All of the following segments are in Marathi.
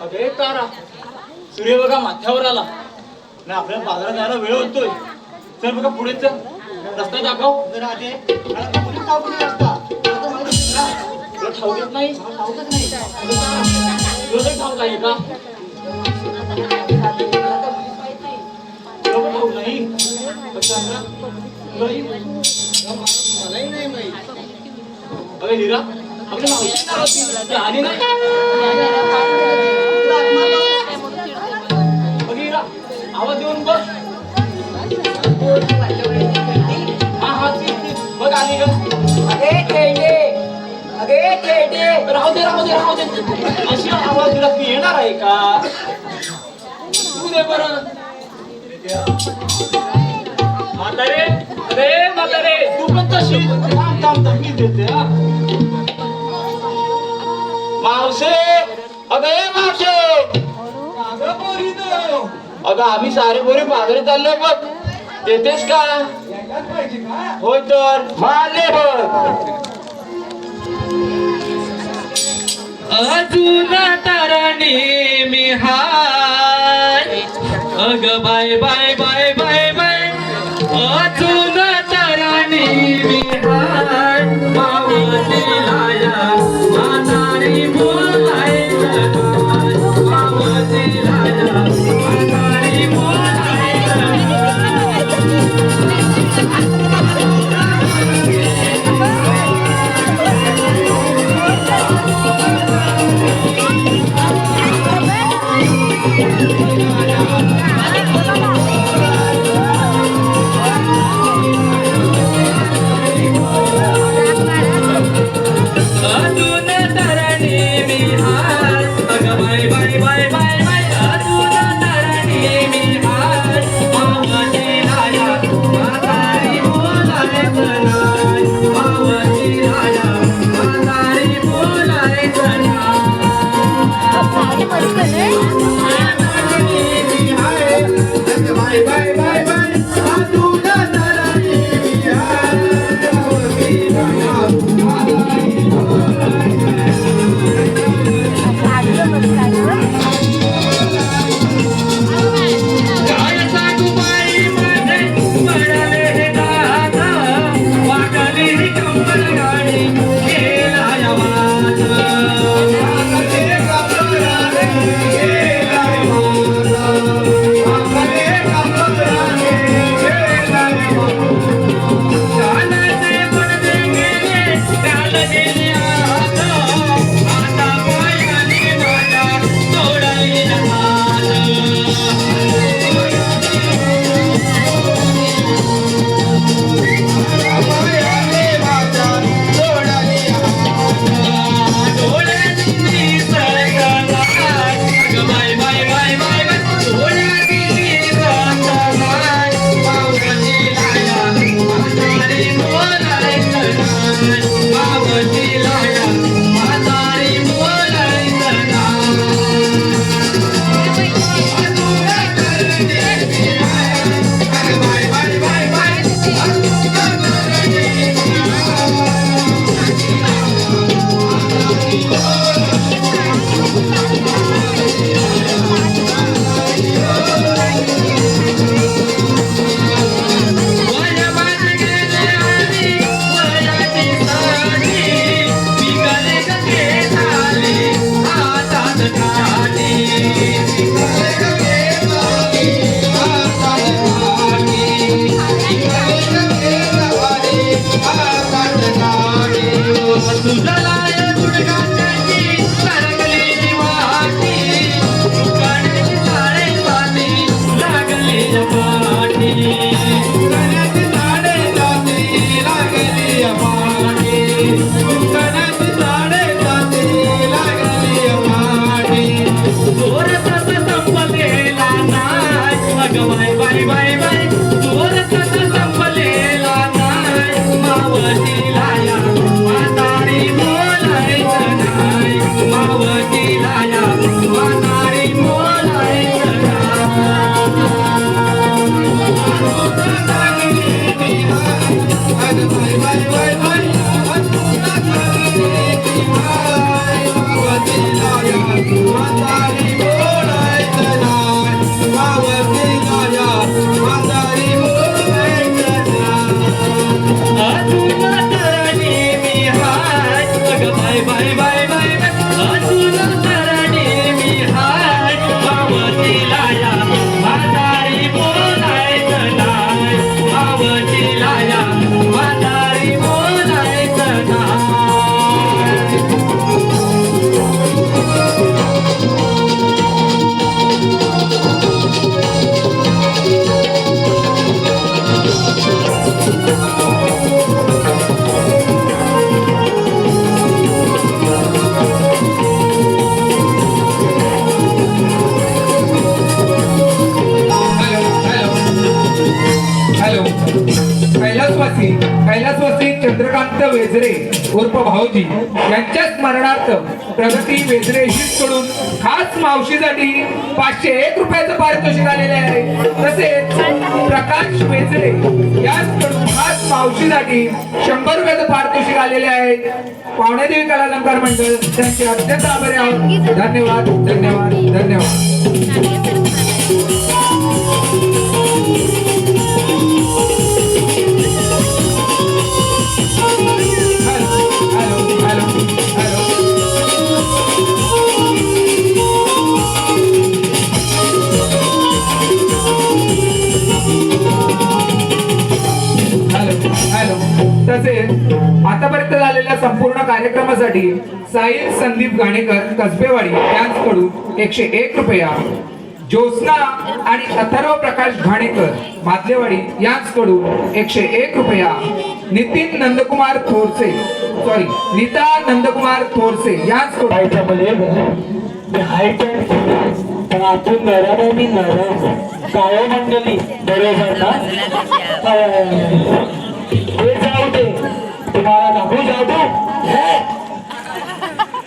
अगे तारा, सूर्य बघा माथ्यावर आला ना, आपल्याला बाजारात जायला वेळ होतोय. चल बघा पुढे चल, रस्ता दाखव. ठाऊ देत नाही, ठाऊ नाही का? ठाऊ नाही अरे हिरा, आपल्या आली नाही. आवाज देऊन बघ. हा बघ आली ग. राहू दे अशी आवाज दिला ती येणार आहे का? तू दे बरं. म्हातारे तू पण तशी थांब मी देते. मावशे, अगं मावशे, अगं आम्ही सारे बोरी बाजारी चाललोय बघ, येतेस का? होय तर मारले बघ. अजून ताराने मी हाय, अग bye bye bye bye bye. अजून ताराने मी हाय, मावशीला या म्हातारी बोलायचं काय, मावशीला या म्हातारी बाय बाय बाय बाय अजून तराणी विहार काय सांगू बाई माझे पडले हे दात वाटली ही कंबर गाडी गेला या कैलासवासी चंद्रकांत वेझरे उर्फ भाऊजी यांच्या स्मरणार्थ प्रगती वेझरे कडून खास मावशीसाठी 501 रुपयाचं पारितोषिक आलेले आहे. तसेच प्रकाश वेझरे यांच्याकडून खास मावशीसाठी 100 रुपयाचं पारितोषिक आलेले आहे. पावणेदेवी कला अलंकार मंडळ त्यांचे अत्यंत आभारी आहोत. धन्यवाद धन्यवाद धन्यवाद. तसेच आतापर्यंत झालेल्या संपूर्ण कार्यक्रमासाठी साहिल संदीप गाणेकर कसबेवाडी यांच्याकडून 101 रुपया, ज्योत्स्ना आणि अथर्व प्रकाश घाणेकर मादलेवाडी यांच्याकडून 101 रुपया, नीता नंदकुमार थोरसे यांच्याकडून पण आपण नरामी काय मंडळी बरोबर ना ते जाऊ दे तुम्हाला दाखवू जाऊ दे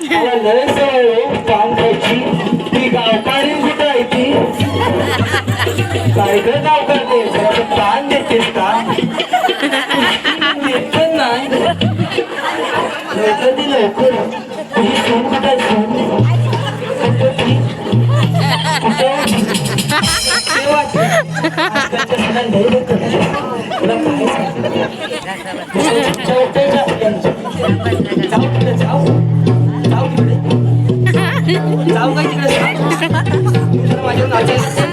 मला लय सवय पान खायची ती गावकारी कुठं आहे ती काय ग नाव करते जरा ताण देतेस का येत नाही कधी लवकर तुझी सून कुठे आहे सून कुठे ती? कुठे तेव्हा आजकालच्या मुलांना लई लवकर तुला काय सांगते चौथे जास्त यांचं जाऊ तिकडे जाऊ जाऊ तिकडे जाऊ काय तिकडे तर माझ्यावर नाचायचं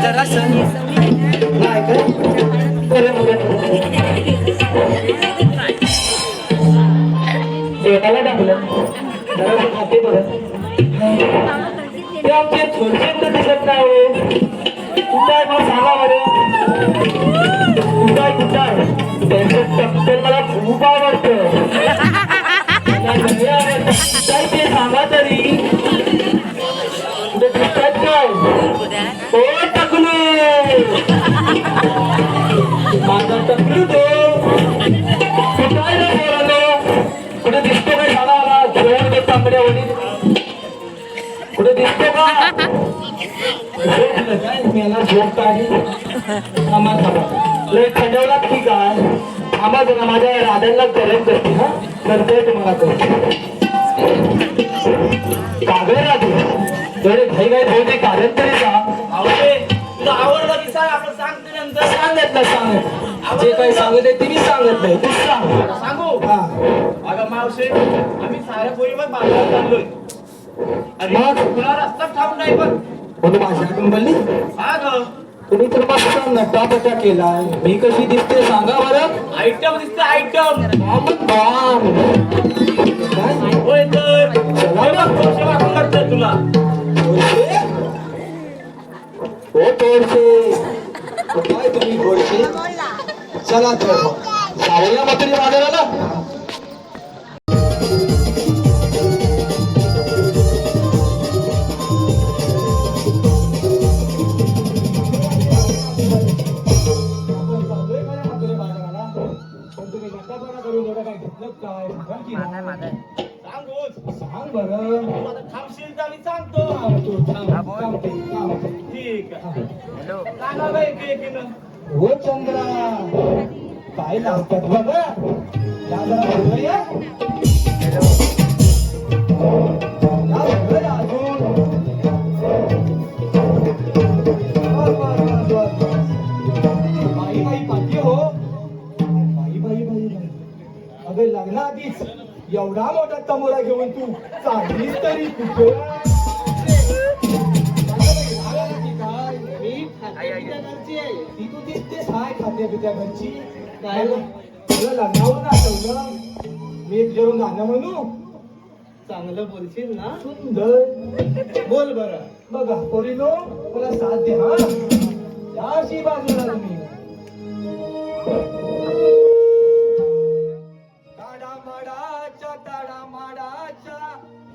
जरा सण नाही का बरं एकाला टाकलं जरा ते खाते बरं ते आमचे थोडसे तर दिसत नाही हो कुठं आहे मला सांगा बरं कुठं आहे त्यांचं टक्कर मला खूप आवडतं मला लय आवडतं काय ते सांगा तरी कुठे दिसतात काय हो टकलू माझा टकलू तो कुठं आहे रे पोरांनो? कुठे दिसतो काय सांगा मला जोर दे तांबड्यावरील कुठे दिसतो का झोपलं काय मी याला झोपत आहे आम्हाला लय खंडवला की काय आम्हा जरा माझ्या राधांना गरम करते हा नंतर तुम्हाला करते कागद राहते थोडे घाई घाई होते कारण तरी सांग तुला आवडलं की सांग आपण सांगते नंतर सांगत ना सांगत जे काही सांगत आहे ते मी सांगत नाही तू सांग सांगू हा अगं मावशे आम्ही साऱ्या पोरीवर बाजारात चाललोय अरे मग? तुला रस्ता ठाऊक नाही बघ कोणी माझ्या कुंबली हा ग तुम्ही तर मस्त नटापटा केलाय मी कशी दिसते सांगा बरं आयटम दिसते आयटम बाम बाम काय होय तर होय बघ पैसे वाटून करतोय तुला गोडसे ओ तोडसे काय तुम्ही गोडसे चला तर जाऊया मथुरी बाजाराला सांगूच सांग बरं तू आता थांबशील तर मी सांगतो ठीक आहे सांगा बाई एकीनं हो चंद्रा काय लागतात बघा या जरा बोलूया. या बोलूया अजून. बाई बाई पाठी हो बाई बाई बाई बाई अगं लग्नाआधीच एवढा मोठा तमोरा घेऊन तू चाललीस तरी कुठं ती तू दिसतेस हाय खात्या पित्या घरची काय तुला लग्नावरून आठवलं मी तुझ्यावरून गाणं म्हणू चांगलं बोलशील ना सुंदर बोल बरं बघा पोरीनो मला साथ दे हा याशी बाजूला तुम्ही ताडामाडाच्या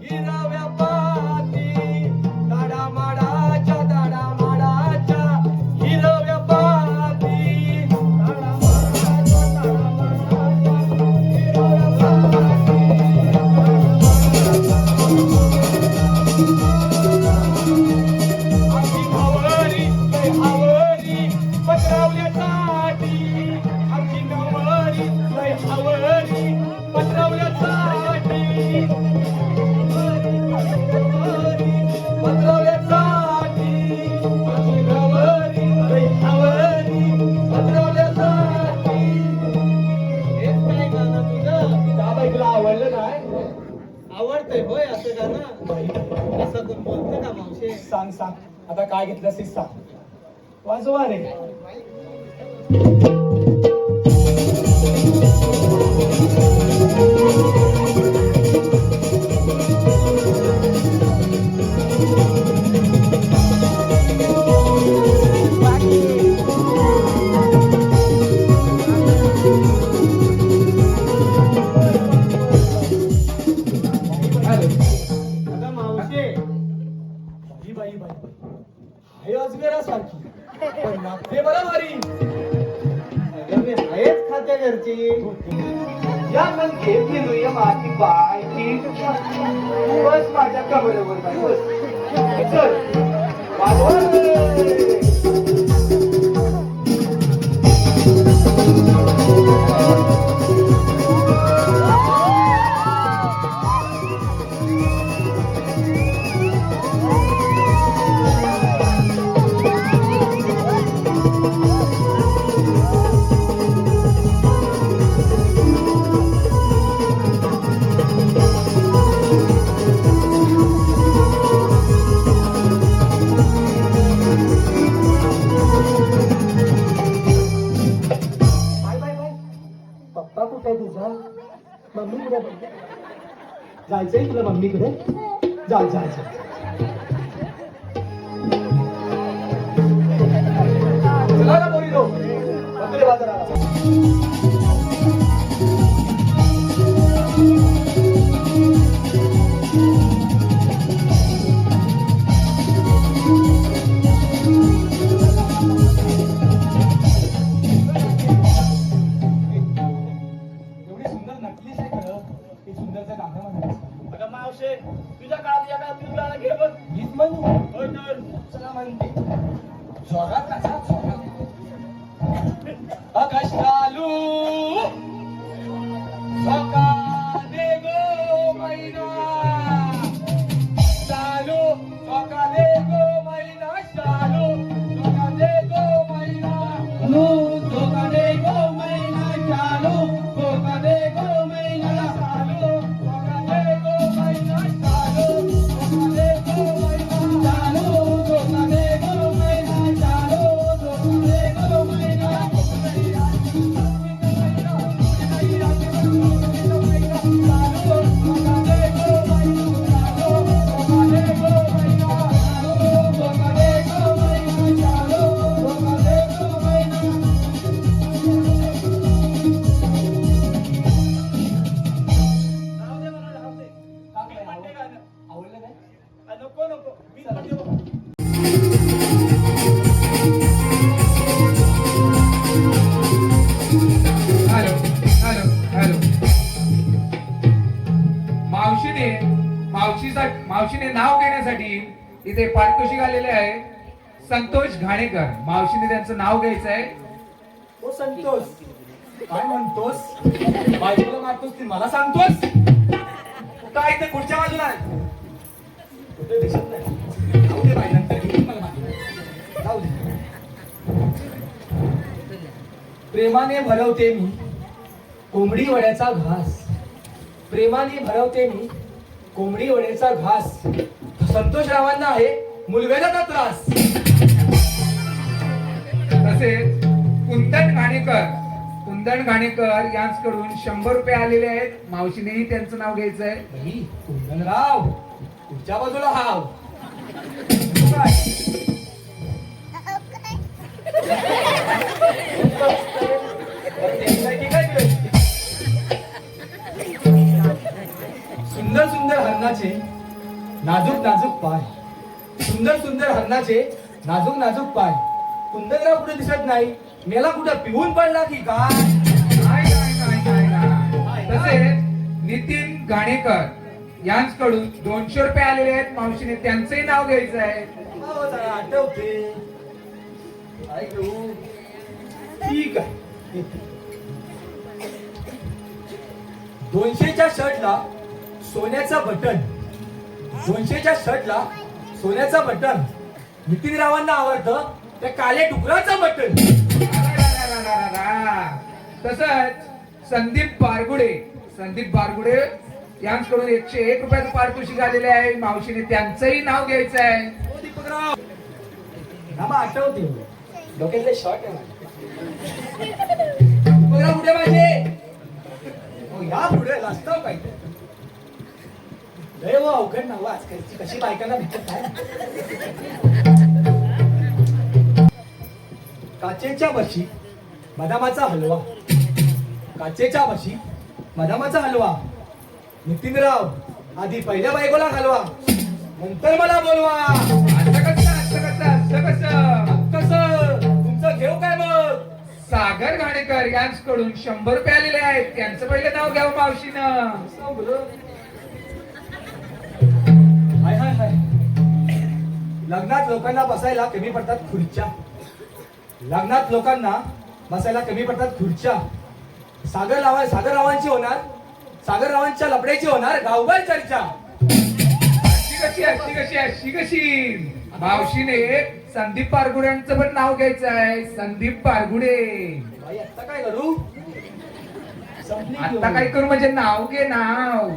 हिरव्या पाती ताडामाडाच्या हिरव्या पाती आमची भावरी आवरी पत्रावल्यासाठी आमची नवरी लय आवरी पत्रावल्यासाठी पत्रावल्यासाठी आमची नवरी लय आवरी पत्रावल्यासाठी हेच काय गाणं तुझं त्या बाईला आवडलं नाही आवडतंय होय असं गाणं बाई असं कोण बोलतं का मावशे सांग सांग आता काय घेतलं असेल सांग वाजवा रे अगं मावशे बाई बाई बाई हाय अजगरासारखी पण लागते बरं भारी अगं मी आहेच खात्या घरची या पण घेतली नुय माझी बाय बस माझ्या कमरेवर बाई बस चल वाजवा रे. मम्मी कुठे जायचंय तुला मम्मीकडे जा जा जा चला ना बोली लो बंदरे बाजाराला अगं मावशे तुझ्या काळात या काळात तुला घे बघ हीच म्हणू होय तर चला म्हणते जोरात कसा कष्टालू सकाळे गो मैना चालू सकाळे गो मैना चालू सकाळे गो मैना सकाळे गो मैना चालू सकाळे गो मैना चालू सकाळे गो मैना चालू सकाळे गो मैना चालू सकाळे गो मैना चालू सकाळे गो मैना राहू दे मला राहू दे मी म्हणते गाणं आवडलं काय नको नको मी म्हणते बघ हॅलो हॅलो हॅलो मावशीने नाव घेण्यासाठी इथे पारितोषिक आलेले आहे संतोष घाणेकर. मावशीने त्यांचं नाव घ्यायचं आहे. ओ संतोष काय म्हणतोस बायकोला मारतोस ती मला सांगतोस काय ते पुढच्या बाजूला आहे कुठे दिसत नाही जाऊ दे बाई नंतर घेऊन मला मागे जाऊ दे प्रेमाने भरवते मी कोंबडी वड्याचा घास प्रेमाने भरवते मी कोंबडी वड्याचा घास संतोषरावांना आहे मुलगाचा त्रास तसेच कुंदन घाणेकर यांच्याकडून 100 रुपये आलेले आहेत. मावशीनेही त्यांचं नाव घ्यायचं आहे. बाई कुंदनराव पुढच्या बाजूला हाव काय सुंदर सुंदर हरणाचे नाजूक नाजूक पाय सुंदर सुंदर हरणाचे नाजूक नाजूक पाय कुंदनराव कुठे दिसत नाही मेला कुठं पिऊन पडला की काय नाही. तसेच नितीन घाणेकर यांच्याकडून 200 रुपये आलेले आहेत. मावशीने त्यांचंही नाव घ्यायचं आहे. हो, जरा आठवते काय घेऊ ठीक आहे 200च्या शर्टला सोन्याचं बटन 200च्या शर्टला सोन्याचं बटन नितीनरावांना आवडतं त्या काले डुकराचं बटन तसंच संदीप बारगुडे यांच्याकडून 101 रुपयाचं पारितोषिक आलेले आहे. मावशीने त्यांचंही नाव घ्यायचं आहे. हो, दीपकराव नामा आठवते डोक्यातले शॉर्ट आहे दीपकराव कुठे माझे हो या पुढे लाजताव काय लय व अवघड नाव आजकालची कशी बायकांना भेटत काय काचेच्या बशी बदामाचा हलवा काचेच्या बशी बदामाचा हलवा नितीनराव आधी पहिल्या बायकोला घालवा नंतर मला बोलवा असं कसं तुमचं घेऊ काय मग सागर घाणेकर यांच्याकडून 100 रुपये आलेले आहेत. त्यांचं पहिलं नाव घ्यावं मावशीनं. हाय हाय हाय लग्नात लोकांना बसायला कमी पडतात खुर्च्या लग्नात लोकांना बसायला कमी पडतात खुर्च्या सागररावांची होणार सागररावांच्या लपड्याची होणार गावभर चर्चा अशी कशी मावशीने संदीप बारगुड्यांचं पण नाव घ्यायचं आहे. संदीप बारगुडे बाई आता काय करू संपली की आता काय करू म्हणजे नाव घे नाव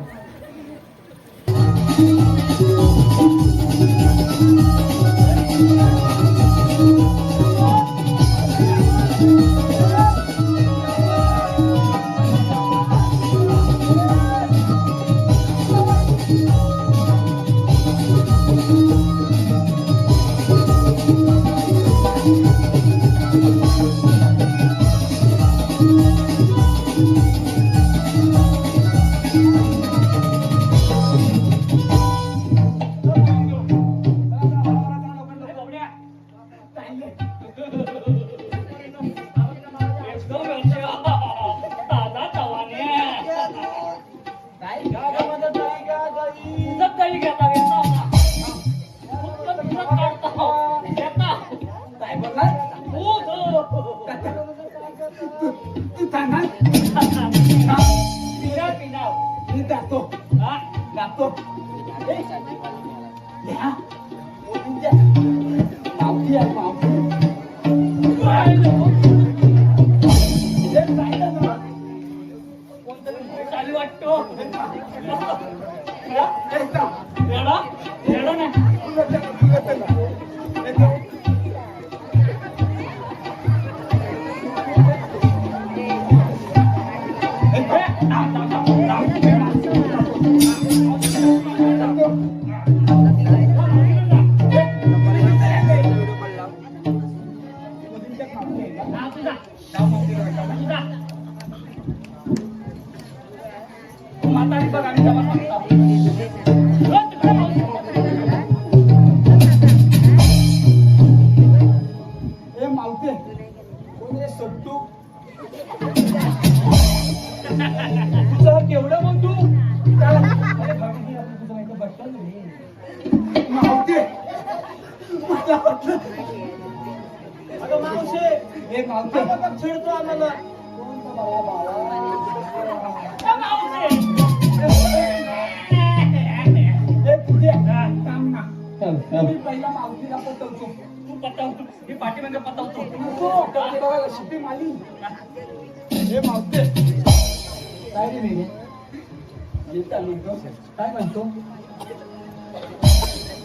काय म्हणतो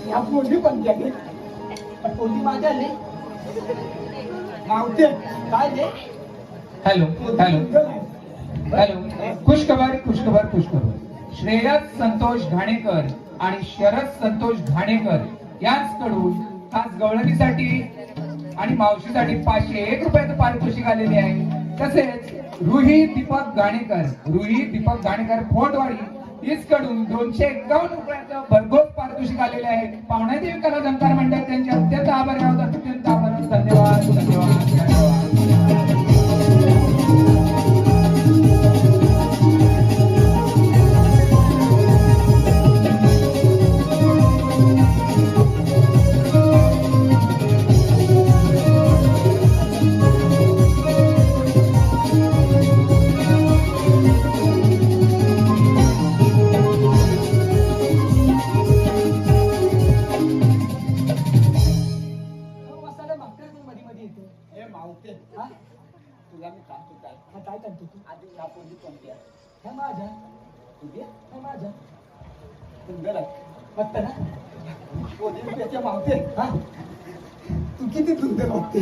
या पोटी पण गेली पोटी माझ्या नाही मावते काय रे हॅलो हॅलो हॅलो खुशखबर श्रेयस संतोष घाणेकर आणि शरद संतोष घाणेकर यांच्याकडून खास गवळणीसाठी आणि मावशीसाठी 501 रुपयाचं पारितोषिक आलेले आहे. तसेच रुही दीपक गाणेकर फोटवाडी इसकडून 251 रुपयाचं भरघोस पारितोषिक आलेले आहे. पाहुण्यादेवी कला जमकार मंडळ त्यांचे अत्यंत आभारी आहोत. अत्यंत आभारी. धन्यवाद. तू किती सुंदर वाटते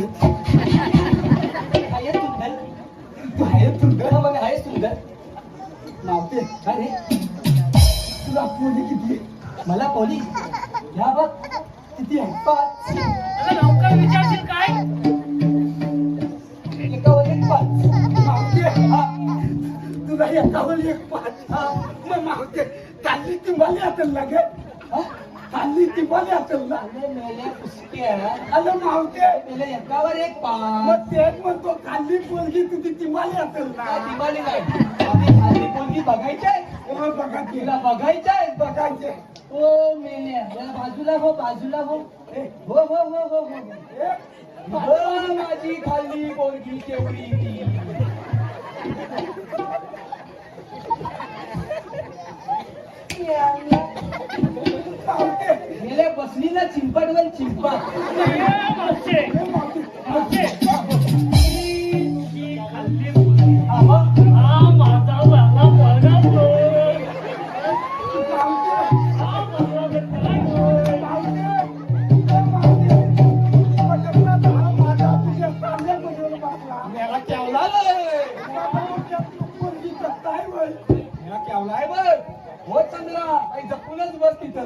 सुंदर मावते काय रे तुला पोली किती मला पोली ह्या बघ किती आहे 5 लवकर विचारशील काय एकावर 1 5 मावते तुला एकावर 1 5 मग मावते काली तुम्हाला असेल लागेल काली तुम्हाला असेल ना मेल्या पुसक्या अरे मावते मेल्या एकावर 1 5 मग तेच म्हणतो काली पोलगी तुझी तिमाली असेल ना तिमाली काय काली पोलगी बघायचंय बघा तिला बघायचंय ओ मेल्या बाजूला हो माझी खाली पोलगी केवढी ती गेल्या बसली ना चिंपाडवर चिंपा हो चंद्रा जपूनच बस तिथं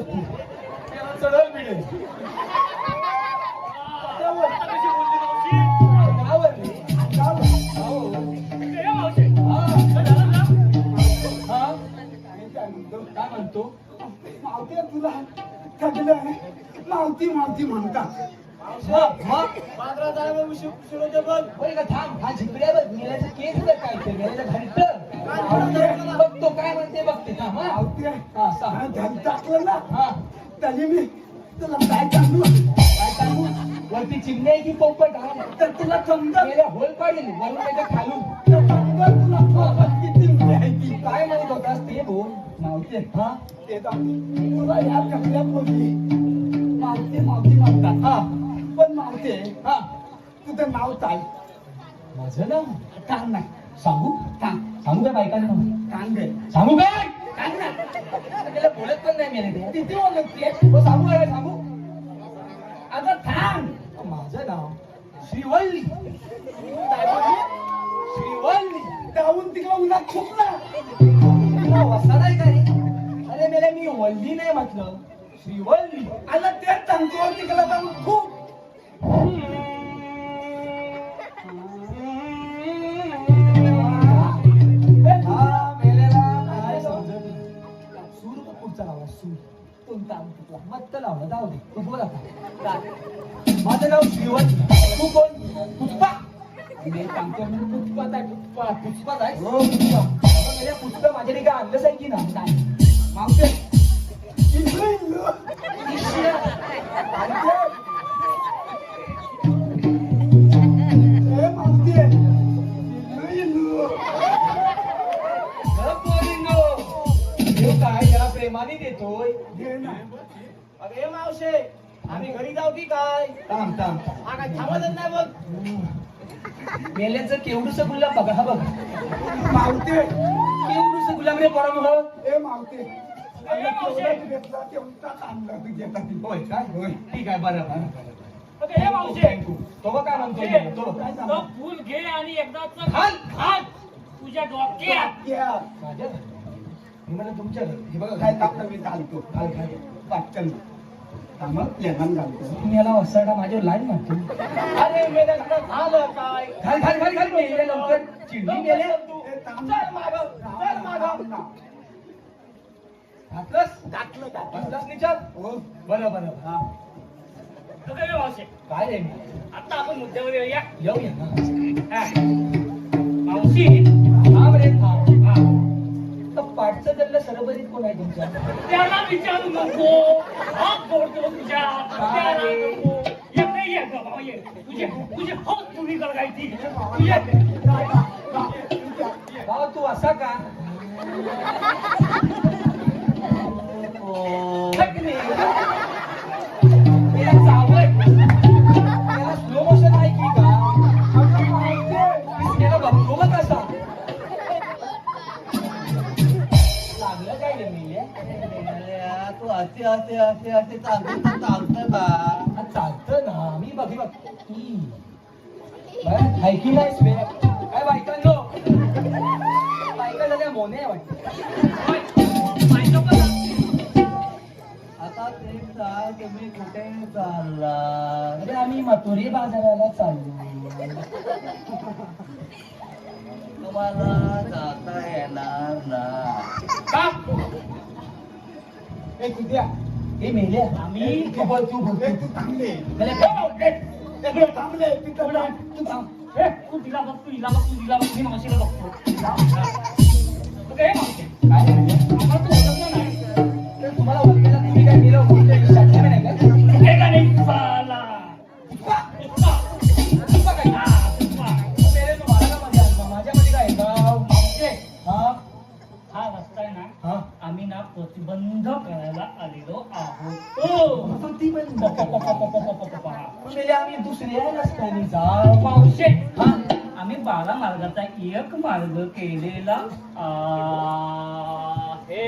चढल मिळेल गावावर रे. हो. हा. काय म्हणतो मावते तुला थकलं मावती मावती म्हणतात मग बाजारात जायला उशीर होते बघ. होय का थांब हा झिपड्यावर मेल्याचं केस तर काय ते मेल्याचं घंट बघ तो काय म्हणते बघते थांब हा. मावते हा, सांग. धन टाकलं ना हा त्याने मी तुला काय सांगू काय सांगू वरती चिमणी आहे की पोपट हा तर तुला समजा मेल्या होल पाडील वरून त्याच्या खालून तुला सोबत किती मुली आहे ती काय म्हणत होतास ते बोल मावते हा ते सांगते तुला या कसल्या बोलली मावते मावती म्हणतात हा पण मावते हा तुझं नाव काय माझं नाव कान नाही सांगू कान सांगू काय बायकांना कान दे सांगू काय कान नाही त्याला बोलत पण नाही मेले ते किती ओळखते हो सांगू काय सांगू अगं थांब माझं नाव श्रीवल्ली काय बोलली? श्रीवल्ली जाऊन तिकडे उन्हात खूप ना तुला वसा नाही का रे अरे मेले मी वल्ली नाही म्हटलं श्रीवल्ली आला तेच सांगतो तिकडे जाऊन खूप हा मेलेला काय समजत नाही. सूर का पुढचा लावला सूर कोणता तुला मत्त लावला जाऊ दे तू बोल आता माझं नाव श्रीवल्ली तू कोण पुष्पा मी सांगतो मी पुष्पाच आहे पुष्पाच आहे हो पुष्पा मेल्या पुष्पा माझ्याकडे काय आणलंच आहे की नाही काय मावते इल्लू इल्लू ए मावती इल्लू इल्लू हे काय याला प्रेमाने देतोय घे ना अरे मावशे आम्ही घरी जाऊ की काय थांब थांब हा काय थांबतच नाही बघ. मेल्याचं केवढूस गुलाब बघा हा बघ मावते केवढूस गुलाब रे परम हो ए मावते तेवढंच घेतला तेवढाच आणला तुझ्यासाठी होय काय होय ठीक आहे बरं बरं अगं, हे मावशे तो बघ काय म्हणतो हे, तो काय तो सांगू फुल घे आणि एकदाच घाल. घाल तुझ्या डोक्यात. क्या माझ्या मी म्हणलं तुमच्या घरी. हे बघा काय टाकलं मी घालतो घाल घाल पाटकन कामं लेखन घालतो तुम्ही याला वसाडा माझ्यावर लाईन म्हणतो अरे मेल्या झालं काय घाल घाल घाल घाल मेले लवकर चिडली मेले ए, थांब. चल मागं, चल मागं. घातलंस घातलं घातलं घातलंस निचाल हो बरं बरं हा अगं, हे मावशे काय रे आता आपण मुद्द्यावर येऊया. येऊया ना हा. मावशी थांब रे थांब हा. तर पाठचं जल्ल सरबरीत कोण आहे तुमच्या त्याला विचारू नको हात जोडतो तुझ्या त्याला नको. ये ग बाबा ये तुझे तुझे हात तुम्ही करायची ये भाऊ तू असा का थकली. याला चावलंय. याला स्लो मोशन आहे की का याला बघतो मग कसा लागलं काय रे मी तू असे असे असे असे चालतं का चालतं ना मी बघी बघ ऐकी नाही स्वे काय बायकांनो बायका झाल्या मोने वाटत आता ते सांग तुम्ही कुठे चालला अरे आम्ही मथुरी बाजाराला चाललो तुम्हाला जाता येणार ना का ए तुझ्या हे मेले आम्ही तू बोल तू बोल ए, तू थांबले मला काय ए, थांबले तिथं जा. तू थांब. ए, तू तिला बघ तू हिला बघ तू हिला बघ मी मावशीला बघतो. अगं, हे मावशे काय रे? आम्हाला तू ओळखलं नाही. तर तुम्हाला ओळखायला तुम्ही काय केलं बोलतोय शास्त्री नाही का हे का नाही साला. पुष्पा, पुष्पा. पुष्पा काय हा, पुष्पा. मेले तू महाराजामध्ये आला माझ्यामध्ये काय गाव मावशे हा हा रस्ता आहे ना हा आम्ही ना प्रतिबंध करायला आलेलो आहोत. प्रतिबंध पहा. मेले आम्ही दुसऱ्या रस्त्याने जाऊ मावशे हा आम्ही 12 मार्गाचा एक मार्ग केलेला आहे.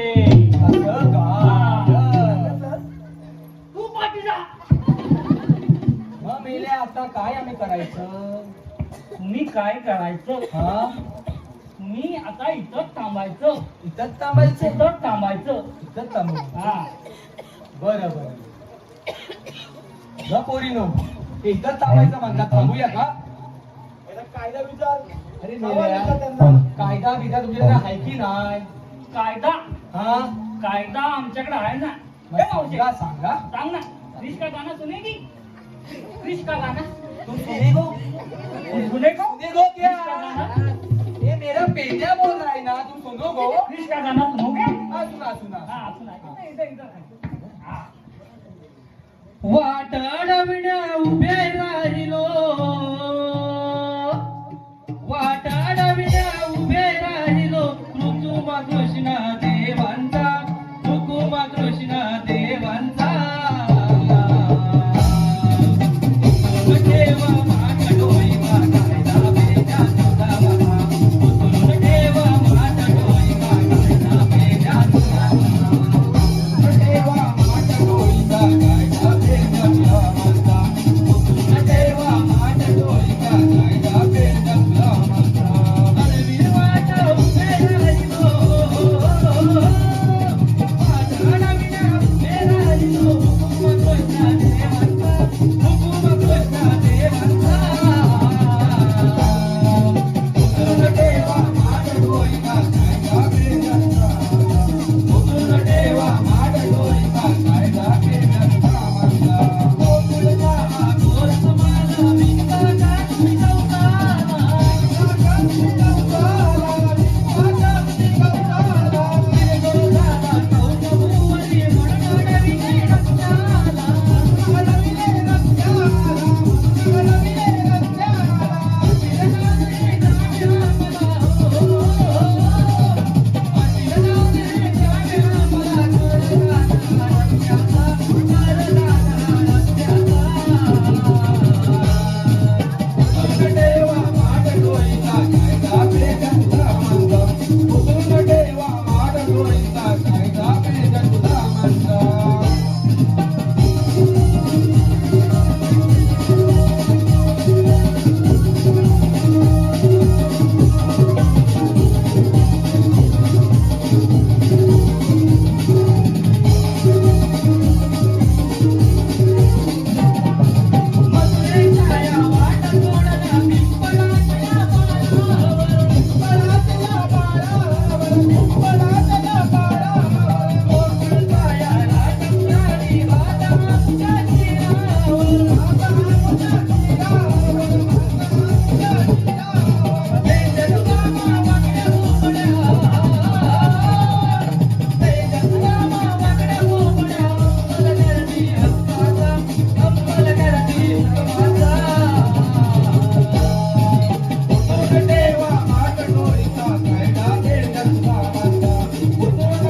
असं का तू पाठी जा. मग मेले आता काय आम्ही करायचं तुम्ही काय करायचं हा तुम्ही आता इथंच थांबायचं इथंच थांबायचं इथंच थांबायचं. इथंच थांबायचं हा बरं बरं जा पोरीनो एकच थांबायचं म्हणतात, थांबूया का? याला कायदा विचार. अरे नावं मेल्या. विचार त्यांना. कायदा बिदा तुमच्याकडे आहे की नाही? कायदा हा कायदा आमच्याकडे आहे ना. मग सांगा सांगा. सांग ना. क्रिश का गाना सुनेगी? क्रिश का गाना तुम सुनेगो? सुनेगो? सुनेगो क्या? क्रिश का गाना? ये मेरा पेजा बोल रहा है ना, तुम सुनोगो? क्रिश का गाना सुनोगे? हाँ सुना सुना. हाँ सुना. इधर. हाँ. वाटाडविण्या उभे राहिलो वाटाडविण्या उभे राहिलो ऋतुमा कृष्ण देवांचा ऋतुमा कृष्ण देवांचा देवा माझ्या डोईचा कायदा बेजा तुझा मला देवा माझ्या डोईचा कायदा बेजा तुझा देवा माझ्या डोईचा कायदा बेजा तुला म्हणता. देवा माझ्या डोईचा कायदा बेजा तुला म्हणता. अरविवाचा उभे राहिलो वाटाडविण्या उभे राहिलो हुकुम कृष्ण देवांचा हुकुम कृष्ण देवांचा देवा माझ्या डोईचा कायदा बेजा तुला म्हणता. देवा माझ्या डोईचा कायदा बेजा तुला म्हणता. गोकुळचा हा घोर समाज विश्वाचा विजवताना देवा माझ्या डोईचा कायदा बेजा तुला म्हणता. देवा माझ्या डोईचा कायदा बेजा तुला म्हणता. देवा माझ्या डोईचा कायदा बेजा तुला म्हणता.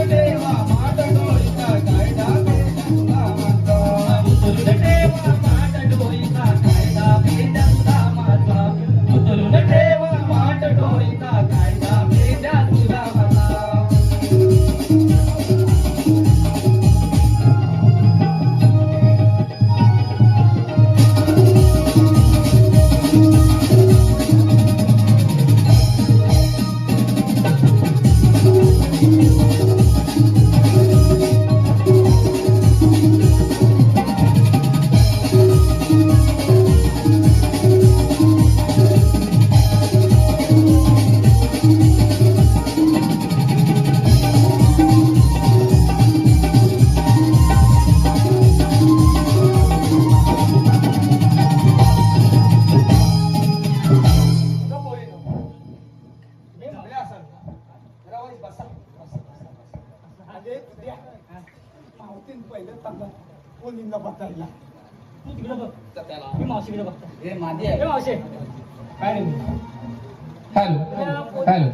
देवा माझ्या डोईचा कायदा बेजा तुला म्हणता. देवा माझ्या डोईचा कायदा बेजा तुला माझा देवा माझ्या डोईचा कायदा बेजा तुला माझा पावतीन पहिलं चांगलं मुलींना बसायला. तू तिकडे बघ. मी मावशीकडे बघतो. हे माझी ए मावशी. काय रे? Hello hello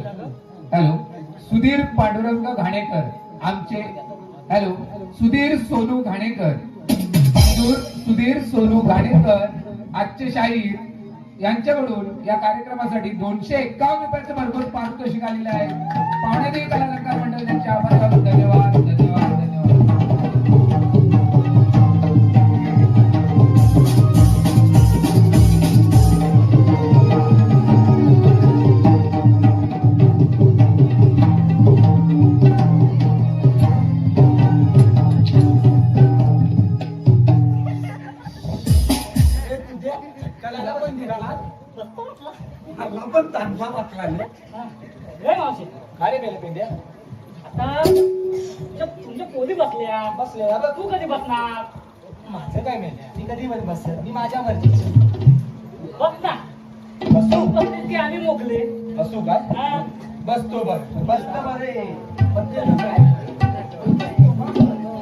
hello Sudhir Pandurang Ghanekar आमचे. हॅलो सुधीर सोनू घाणेकर. सुधीर सोनू घाणेकर आजचे शाहीर यांच्याकडून या कार्यक्रमासाठी 251 रुपयाचं भरघोस पारितोषिक आलेलं आहे. पाहुणे कलाकार मंडळ त्यांचे आभार मानून धन्यवाद धन्यवाद धन्यवाद. हे तुझ्या मला पण चांगला वाटला रे. हे मावशी काय रे मेले पेंड्या आता तुमच्या पोरी बसल्या बसले आता तू कधी बसणार माझं काय मेल्या मी कधी बसत मी माझ्या मर्जीची बस ना बसू बसलीस की आम्ही मोकले बसू काय हा. बसतो बरं बसतो बरे पण ते काय